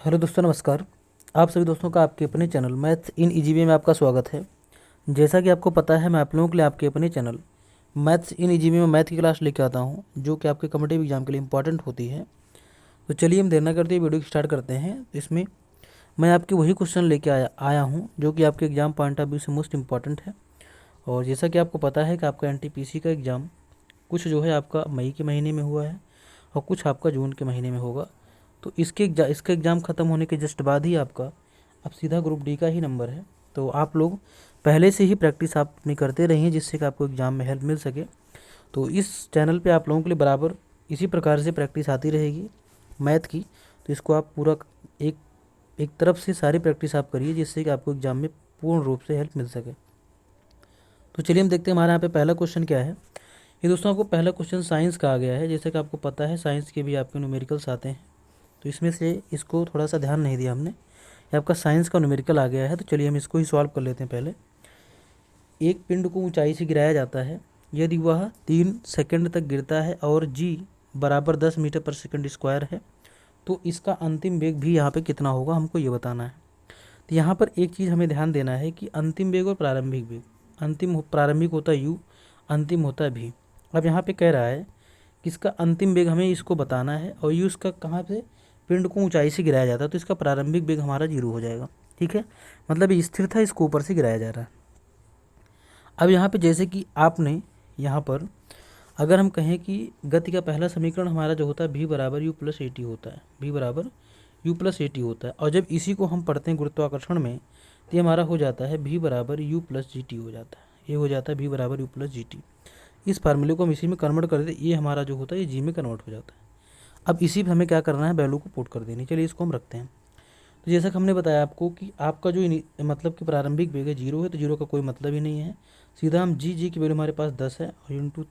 Hello दोस्तों, नमस्कार। आप सभी दोस्तों का आपके अपने चैनल मैथ इन ईजीबी में आपका स्वागत है। जैसा कि आपको पता है, मैं आप लोगों के लिए आपके अपने चैनल मैथ्स इन ईजीबी में मैथ की क्लास लेकर आता हूं, जो कि आपके कॉम्पिटिटिव एग्जाम के लिए इंपॉर्टेंट होती है। तो चलिए हम देर ना करते हुए वीडियो की स्टार्ट करते हैं। इसमें मैं आपके वही क्वेश्चन लेके आया हूँ जो कि आपके एग्जाम पॉइंट ऑफ व्यू से मोस्ट इंपॉर्टेंट है। और जैसा कि आपको पता है कि आपका एनटीपीसी का एग्ज़ाम कुछ जो है आपका मई के महीने में हुआ है और कुछ आपका जून के महीने में होगा। तो इसका एग्ज़ाम ख़त्म होने के जस्ट बाद ही आपका अब सीधा ग्रुप डी का ही नंबर है। तो आप लोग पहले से ही प्रैक्टिस आप अपनी करते रहिए, जिससे कि आपको एग्ज़ाम में हेल्प मिल सके। तो इस चैनल पे आप लोगों के लिए बराबर इसी प्रकार से प्रैक्टिस आती रहेगी मैथ की। तो इसको आप पूरा एक एक तरफ से सारी प्रैक्टिस आप करिए, जिससे कि आपको एग्ज़ाम में पूर्ण रूप से हेल्प मिल सके। तो चलिए हम देखते हैं हमारे यहाँ पे पहला क्वेश्चन क्या है। ये दोस्तों आपको पहला क्वेश्चन साइंस का आ गया है। जैसे कि आपको पता है साइंस के भी आपके न्यूमेरिकल्स आते हैं, तो इसमें से इसको थोड़ा सा ध्यान नहीं दिया हमने। ये आपका साइंस का न्यूमेरिकल आ गया है, तो चलिए हम इसको ही सॉल्व कर लेते हैं। पहले एक पिंड को ऊंचाई से गिराया जाता है यदि वह 3 सेकंड तक गिरता है और जी बराबर 10 मीटर पर सेकंड स्क्वायर है, तो इसका अंतिम वेग भी यहाँ पे कितना होगा, हमको ये बताना है। तो यहाँ पर एक चीज़ हमें ध्यान देना है कि अंतिम वेग और प्रारंभिक वेग, प्रारंभिक होता है u, अंतिम होता है v। अब यहाँ पे कह रहा है कि इसका अंतिम वेग हमें इसको बताना है और u इसका कहाँ से पिंड को ऊंचाई से गिराया जाता है, तो इसका प्रारंभिक वेग हमारा 0 हो जाएगा। ठीक है, मतलब ये स्थिर था, इसको ऊपर से गिराया जा रहा है। अब यहाँ पे जैसे कि आपने यहाँ पर अगर हम कहें कि गति का पहला समीकरण हमारा जो होता है v बराबर यू प्लस ए टी होता है, v बराबर यू प्लस ए टी होता है। और जब इसी को हम पढ़ते हैं गुरुत्वाकर्षण में, तो ये हमारा हो जाता है v बराबर यू प्लस जी टी हो जाता है। ये हो जाता है v बराबर यू प्लस जी टी। इस फार्मूले को हम इसी में कन्वर्ट कर देते, ये हमारा जो होता है ये जी में कन्वर्ट हो जाता है। अब इसी पर हमें क्या करना है, वैल्यू को पुट कर देनी। चलिए इसको हम रखते हैं। तो जैसा कि हमने बताया आपको कि आपका जो मतलब कि प्रारंभिक वेग है 0 है, तो 0 का कोई मतलब ही नहीं है। सीधा हम जी की वैल्यू हमारे पास 10 है और इंटू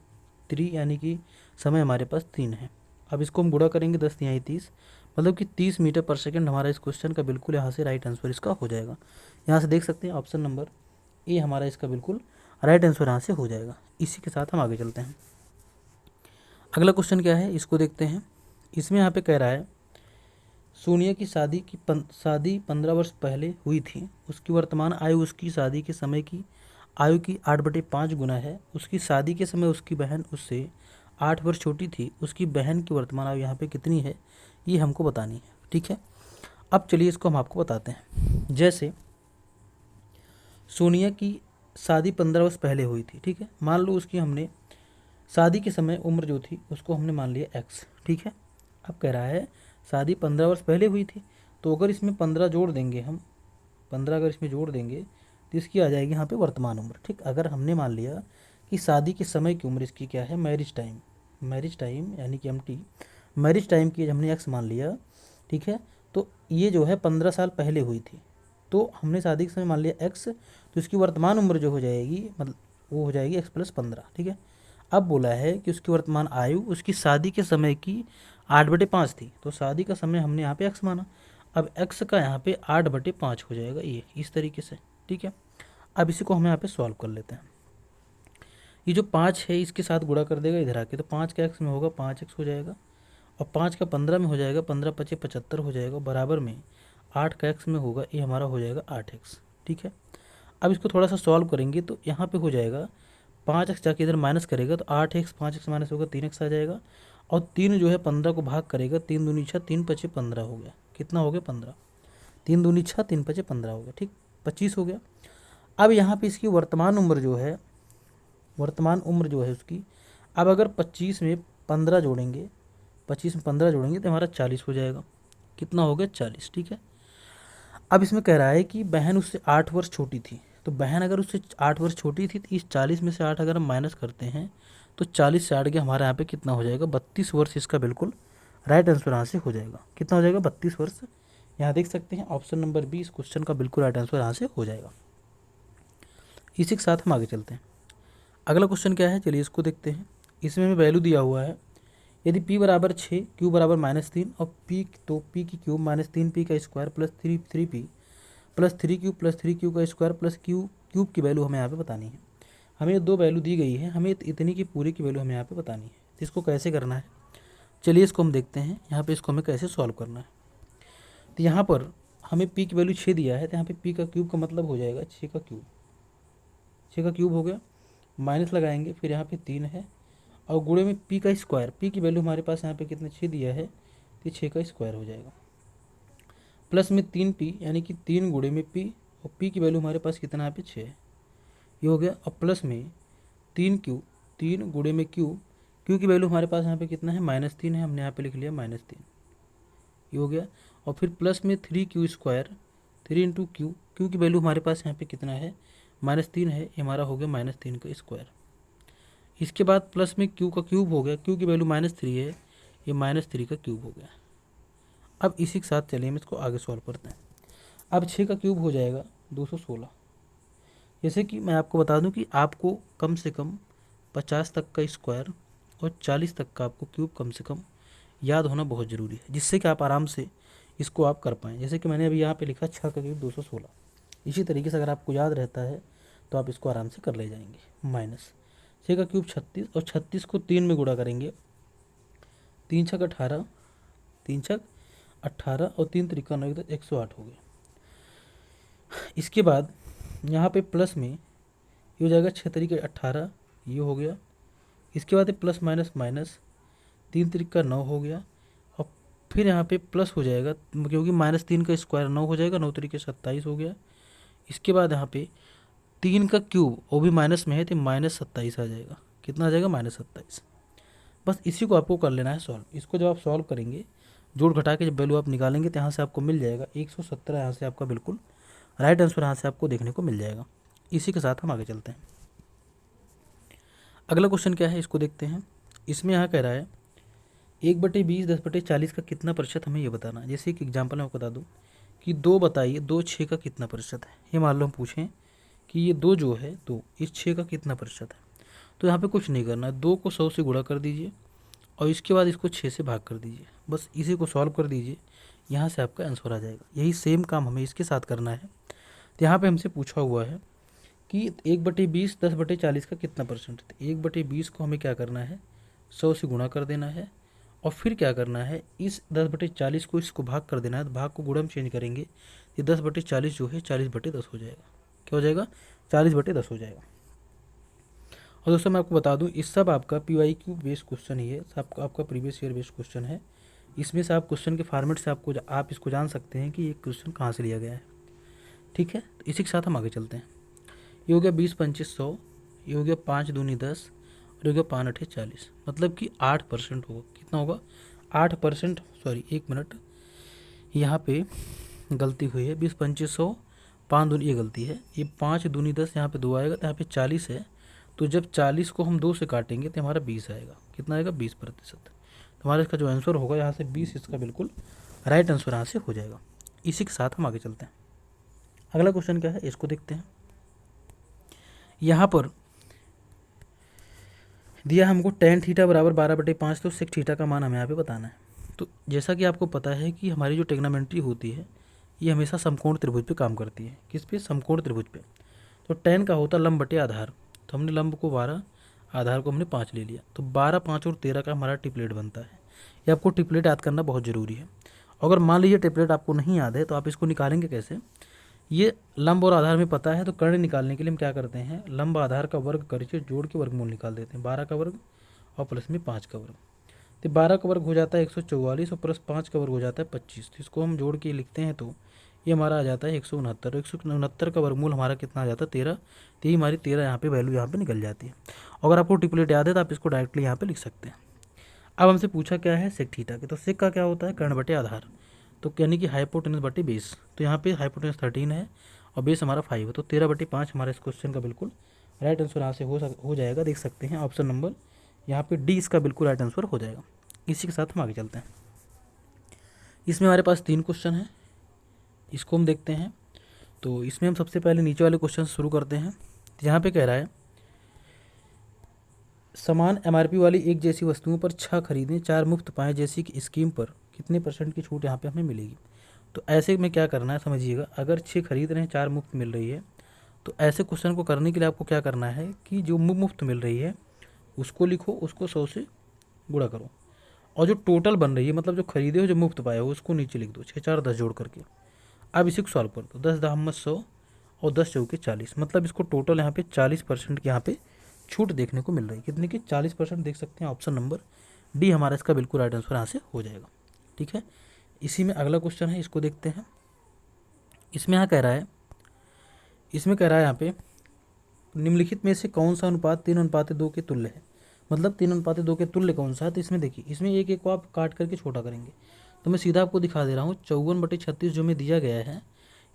3 यानी कि समय हमारे पास 3 है। अब इसको हम गुणा करेंगे 10 तिहाई 30, मतलब कि 30 मीटर पर सेकंड हमारा इस क्वेश्चन का बिल्कुल यहाँ से राइट आंसर इसका हो जाएगा। यहाँ से देख सकते हैं ऑप्शन नंबर ए हमारा इसका बिल्कुल राइट आंसर यहाँ से हो जाएगा। इसी के साथ हम आगे चलते हैं। अगला क्वेश्चन क्या है, इसको देखते हैं। इसमें यहाँ पे कह रहा है सोनिया की शादी 15 वर्ष पहले हुई थी। उसकी वर्तमान आयु उसकी शादी के समय की आयु की 8/5 गुना है। उसकी शादी के समय उसकी बहन उससे 8 वर्ष छोटी थी। उसकी बहन की वर्तमान आयु यहाँ पे कितनी है, ये हमको बतानी है। ठीक है, अब चलिए इसको हम आपको बताते हैं। जैसे सोनिया की शादी 15 वर्ष पहले हुई थी, ठीक है। मान लो उसकी हमने शादी के समय उम्र जो थी उसको हमने मान लिया x। ठीक है, अब कह रहा है शादी 15 वर्ष पहले हुई थी, तो अगर इसमें 15 जोड़ देंगे हम, 15 अगर इसमें जोड़ देंगे तो इसकी आ जाएगी यहाँ पे वर्तमान उम्र। ठीक, अगर हमने मान लिया कि शादी के समय की उम्र इसकी क्या है, मैरिज टाइम यानी कि MT, मैरिज टाइम की हमने x मान लिया। ठीक है, तो ये जो है 15 साल पहले हुई थी, तो हमने शादी के समय मान लिया x, तो इसकी वर्तमान उम्र जो हो जाएगी मतलब वो हो जाएगी x+15। ठीक है, अब बोला है कि उसकी वर्तमान आयु उसकी शादी के समय की 8/5 थी, तो शादी का समय हमने यहाँ पे x माना। अब x का यहाँ पे 8/5 हो जाएगा, ये इस तरीके से। ठीक है, अब इसी को हम यहाँ पे सॉल्व कर लेते हैं। ये जो 5 है इसके साथ गुणा कर देगा इधर आके, तो 5 का x में होगा 5x हो जाएगा, और 5 का 15 में हो जाएगा 15×5 = 75 हो जाएगा, बराबर में 8 का x में होगा, ये हमारा हो जाएगा 8x। ठीक है, अब इसको थोड़ा सा सॉल्व करेंगे तो यहाँ पे हो जाएगा 5x जाके इधर माइनस करेगा तो 8x, 5x माइनस होगा 3x आ जाएगा, और 3 जो है 15 को भाग करेगा, 3 दूनी 6, 3×5 = 15 हो गया। कितना हो गया, 15। 3 दूनी 6, 3×5 = 15 हो गया। ठीक, 25 हो गया। अब यहाँ पे इसकी वर्तमान उम्र जो है उसकी, अब अगर 25 में 15 जोड़ेंगे, 25 में 15 जोड़ेंगे तो हमारा 40 हो जाएगा। कितना हो गया, 40। ठीक है, अब इसमें कह रहा है कि बहन उससे 8 वर्ष छोटी थी, तो बहन अगर उससे 8 वर्ष छोटी थी तो इस 40 में से 8 अगर हम माइनस करते हैं तो 40 से 8 गया हमारे यहाँ पे कितना हो जाएगा, 32 वर्ष इसका बिल्कुल राइट आंसर यहाँ से हो जाएगा। कितना हो जाएगा, 32 वर्ष। यहाँ देख सकते हैं ऑप्शन नंबर बी इस क्वेश्चन का बिल्कुल राइट आंसर यहाँ से हो जाएगा। इसी के साथ हम आगे चलते हैं। अगला क्वेश्चन क्या है, चलिए इसको देखते हैं। इसमें हमें वैल्यू दिया हुआ है यदि p बराबर 6, q बराबर -3 और p, तो p की क्यूब -3p का square plus 3p plus 3q plus 3q का स्क्वायर प्लस क्यूब की वैल्यू हमें यहाँ पे बतानी है। हमें 2 वैल्यू दी गई है, हमें इतनी की पूरी की वैल्यू हमें यहाँ पे बतानी है। तो इसको कैसे करना है, चलिए इसको हम देखते हैं। यहाँ पे इसको हमें कैसे सॉल्व करना है। तो यहाँ पर हमें पी की वैल्यू 6 दिया है, तो यहाँ पे पी का क्यूब का मतलब हो जाएगा 6 का क्यूब। 6 का क्यूब हो गया, माइनस लगाएंगे, फिर यहाँ पे 3 है और गुणे में पी का स्क्वायर। पी की वैल्यू हमारे पास यहाँ पे कितने 6 दिया है, तो 6 का स्क्वायर हो जाएगा। प्लस में 3p यानी कि 3 गुणे में p, और p की वैल्यू हमारे पास कितना यहाँ पे 6 है, ये हो गया। और प्लस में 3q, 3 गुणे में q, q की वैल्यू हमारे पास यहाँ पे कितना है -3 है, हमने यहाँ पे लिख लिया -3, ये हो गया। और फिर प्लस में 3q square, 3 into Q, Q की वैल्यू हमारे पास यहाँ पे कितना है -3 है, ये हमारा हो गया -3 का स्क्वायर। इसके बाद प्लस में q का क्यूब हो गया, q की वैल्यू -3 है, ये -3 का क्यूब हो गया। अब इसी के साथ चलिए हम इसको आगे सॉल्व करते हैं। अब 6 का क्यूब हो जाएगा 216। जैसे कि मैं आपको बता दूं कि आपको कम से कम 50 तक का स्क्वायर और 40 तक का आपको क्यूब कम से कम याद होना बहुत ज़रूरी है, जिससे कि आप आराम से इसको आप कर पाएँ। जैसे कि मैंने अभी यहाँ पे लिखा 6 का क्यूब 216। इसी तरीके से अगर आपको याद रहता है तो आप इसको आराम से कर ले जाएंगे। माइनस 6 का क्यूब 36, और 36 को 3 में गुणा करेंगे, 3 छक 18, 3 छक 18 और 3 त्रिका 9, 108 हो गया। इसके बाद यहाँ पे प्लस में ये हो जाएगा 6 तरीके 18, ये हो गया। इसके बाद प्लस माइनस माइनस 3 त्रिका 9 हो गया, और फिर यहाँ पे प्लस हो जाएगा क्योंकि -3 का स्क्वायर 9 हो जाएगा, 9 तरीके 27 हो गया। इसके बाद यहाँ पे 3 का क्यूब वो भी माइनस में है, तो -27 आ जाएगा। कितना आ जाएगा -27। बस इसी को आपको कर लेना है सॉल्व। इसको जब आप सॉल्व करेंगे, जोड़ घटा के जब वैल्यू आप निकालेंगे तो यहाँ से आपको मिल जाएगा 117। यहाँ से आपका बिल्कुल राइट आंसर यहाँ से आपको देखने को मिल जाएगा। इसी के साथ हम आगे चलते हैं। अगला क्वेश्चन क्या है इसको देखते हैं। इसमें यहाँ कह रहा है 1/20 10/40 का कितना प्रतिशत, हमें ये बताना है। जैसे एक एग्जाम्पल मैं आपको बता दूँ कि 2 बताइए 2 6 का कितना प्रतिशत है। ये मान लो हम पूछें कि ये 2 जो है 2 इस 6 का कितना प्रतिशत है, तो यहाँ पे कुछ नहीं करना है, 2 को 100 से गुणा कर दीजिए और इसके बाद इसको 6 से भाग कर दीजिए। बस इसी को सॉल्व कर दीजिए, यहाँ से आपका आंसर आ जाएगा। यही सेम काम हमें इसके साथ करना है। तो यहाँ पे हमसे पूछा हुआ है कि 1/20 10/40 का कितना परसेंट है। 1/20 को हमें क्या करना है 100 से गुणा कर देना है, और फिर क्या करना है इस 10/40 को इसको भाग कर देना है। तो भाग को गुणा में चेंज करेंगे, ये 10/40 जो है 40/10 हो जाएगा। क्या हो जाएगा 40/10 हो जाएगा। और दोस्तों मैं आपको बता दूं इस सब आपका PYQ बेस्ड क्वेश्चन ही है, सब आपका प्रीवियस ईयर बेस्ड क्वेश्चन है। इसमें से आप क्वेश्चन के फॉर्मेट से आप इसको जान सकते हैं कि ये क्वेश्चन कहाँ से लिया गया है। ठीक है, तो इसी के साथ हम आगे चलते हैं। ये हो गया 20 25 100, ये हो गया 5 दूनी 10, और हो गया 5 8 40, मतलब कि 8% होगा। कितना होगा 8%। सॉरी 1 मिनट, यहाँ पे गलती हुई है। 20 25 100, 5 दूनी, ये गलती है, ये 5 दूनी 10, यहाँ पे 2 आएगा, तो यहाँ पे 40 है। तो जब 40 को हम 2 से काटेंगे तो हमारा 20 आएगा। कितना आएगा 20%। तो हमारा इसका जो आंसर होगा यहाँ से 20, इसका बिल्कुल राइट आंसर यहाँ से हो जाएगा। इसी के साथ हम आगे चलते हैं। अगला क्वेश्चन क्या है इसको देखते हैं। यहाँ पर दिया हमको tan थीटा बराबर 12/5, तो sec थीटा का मान हमें यहाँ पे बताना है। तो जैसा कि आपको पता है कि हमारी जो ट्रिग्नोमेट्री होती है ये हमेशा समकोण त्रिभुज पे काम करती है। किस पे समकोण त्रिभुज पे। तो tan का होता लंब बटे आधार, तो हमने लंब को 12, आधार को हमने 5 ले लिया, तो 12 5 और 13 का हमारा ट्रिपलेट बनता है। ये आपको ट्रिपलेट याद करना बहुत ज़रूरी है। अगर मान लीजिए ट्रिपलेट आपको नहीं याद है तो आप इसको निकालेंगे कैसे। ये लंब और आधार में पता है, तो कर्ण निकालने के लिए हम क्या करते हैं लंब आधार का वर्ग करके जोड़ के वर्गमूल निकाल देते हैं। 12 का वर्ग और प्लस में 5 का वर्ग, तो 12 का वर्ग हो जाता है 144 और प्लस 5 का वर्ग हो जाता है 25। तो इसको हम जोड़ के लिखते हैं तो ये हमारा आ जाता है 169। 169 का वर्गमूल हमारा कितना आ जाता है 13। तो ये हमारी 13 यहाँ पे वैल्यू यहाँ पे निकल जाती है। अगर आपको ट्रिपलेट याद है तो आप इसको डायरेक्टली यहाँ पे लिख सकते हैं। अब हमसे पूछा क्या है सेक थीटा के, तो सेक का क्या होता है कर्ण बटे आधार, तो यानी कि हाइपोटेनस बटे बेस। तो यहाँ पे हाइपोटेनस 13 है और बेस हमारा 5 है, तो 13/5 हमारा इस क्वेश्चन का बिल्कुल राइट आंसर यहाँ से हो जाएगा। देख सकते हैं ऑप्शन नंबर यहाँ पे डी इसका बिल्कुल राइट आंसर हो जाएगा। इसी के साथ हम आगे चलते हैं। इसमें हमारे पास 3 क्वेश्चन हैं, इसको हम देखते हैं। तो इसमें हम सबसे पहले नीचे वाले क्वेश्चन शुरू करते हैं। तो यहाँ पे कह रहा है समान MRP वाली एक जैसी वस्तुओं पर 6 खरीदें 4 मुफ्त पाएँ जैसी कि स्कीम पर कितने % की छूट यहाँ पे हमें मिलेगी। तो ऐसे में क्या करना है समझिएगा, अगर 6 खरीद रहे हैं 4 मुफ्त मिल रही है, तो ऐसे क्वेश्चन को करने के लिए आपको क्या करना है कि जो मुफ्त मिल रही है उसको लिखो, उसको 100 से गुणा करो, और जो टोटल बन रही है मतलब जो खरीदे हो जो मुफ्त पाए हो उसको नीचे लिख दो, 6 4 10 जोड़ करके। अब इसी को सॉल्व कर दो, 10 दाम 100 और 10 चौके 40, मतलब इसको टोटल यहाँ पे 40% की यहाँ पे छूट देखने को मिल रही है। कितने की? 40% देख सकते हैं। ऑप्शन नंबर डी हमारा इसका बिल्कुल राइट आंसर यहाँ से हो जाएगा। ठीक है, इसी में अगला क्वेश्चन है, इसको देखते हैं। इसमें यहाँ कह रहा है, यहाँ पे निम्नलिखित में से कौन सा अनुपात 3:2 के तुल्य है, मतलब 3:2 के तुल्य कौन सा है। तो इसमें देखिए, इसमें एक एक को आप काट करके छोटा करेंगे, तो मैं सीधा आपको दिखा दे रहा हूँ। 54/36 जो में दिया गया है,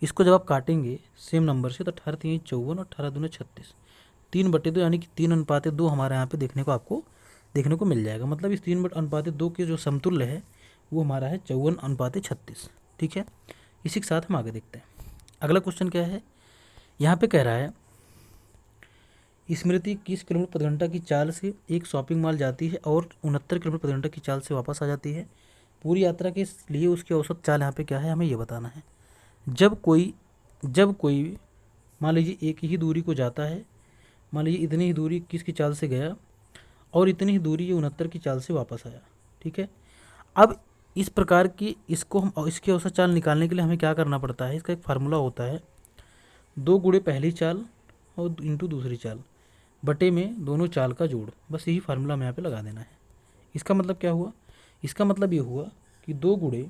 इसको जब आप काटेंगे सेम नंबर से तो 18×3 = 54 और 18×2 = 36, 3/2 यानी कि 3:2 हमारे यहाँ पे देखने को मिल जाएगा। मतलब इस 3:2 के जो समतुल्य है वो हमारा है 54:36। ठीक है, इसी के साथ हम आगे देखते हैं। अगला क्वेश्चन क्या है, यहाँ पे कह रहा है स्मृति 21 किलोमीटर प्रति घंटा की चाल से एक शॉपिंग मॉल जाती है और 69 किलोमीटर प्रति घंटा की चाल से वापस आ जाती है। पूरी यात्रा के लिए उसकी औसत चाल यहाँ पे क्या है, हमें ये बताना है। जब कोई मान लीजिए एक ही दूरी को जाता है, मान लीजिए इतनी ही दूरी 21 की चाल से गया और इतनी ही दूरी 69 की चाल से वापस आया। ठीक है, अब इस प्रकार की इसको हम इसकी औसत चाल निकालने के लिए हमें क्या करना पड़ता है, इसका एक फार्मूला होता है, 2 गुणे पहली चाल और इंटू दूसरी चाल बटे में दोनों चाल का जोड़। बस यही फार्मूला हमें यहाँ पे लगा देना है। इसका मतलब क्या हुआ, इसका मतलब ये हुआ कि 2 गुणे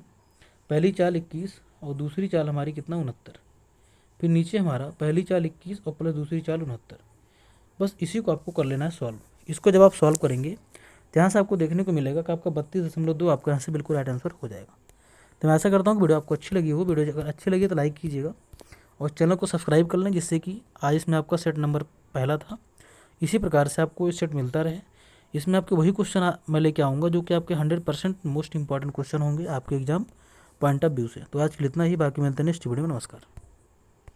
पहली चाल 21 और दूसरी चाल हमारी कितना 69, फिर नीचे हमारा पहली चाल 21 और प्लस दूसरी चाल 69। बस इसी को आपको कर लेना है सॉल्व। इसको जब आप सॉल्व करेंगे तो यहाँ से आपको देखने को मिलेगा कि आपका 32.2 आपका यहाँ से बिल्कुल राइट आंसर हो जाएगा। तो मैं ऐसा करता हूँ कि वीडियो आपको अच्छी लगी हो, वीडियो अगर अच्छी लगी तो लाइक कीजिएगा और चैनल को सब्सक्राइब कर लें, जिससे कि आज इसमें आपका सेट नंबर पहला था। इसी प्रकार से आपको ये सेट मिलता रहे। इसमें आपके वही क्वेश्चन मैं लेके आऊँगा जो कि आपके 100% मोस्ट इंपॉर्टेंट क्वेश्चन होंगे आपके एग्जाम पॉइंट ऑफ व्यू से। तो आज के लिए इतना ही, बाकी मिलते हैं नेक्स्ट वीडियो में। नमस्कार।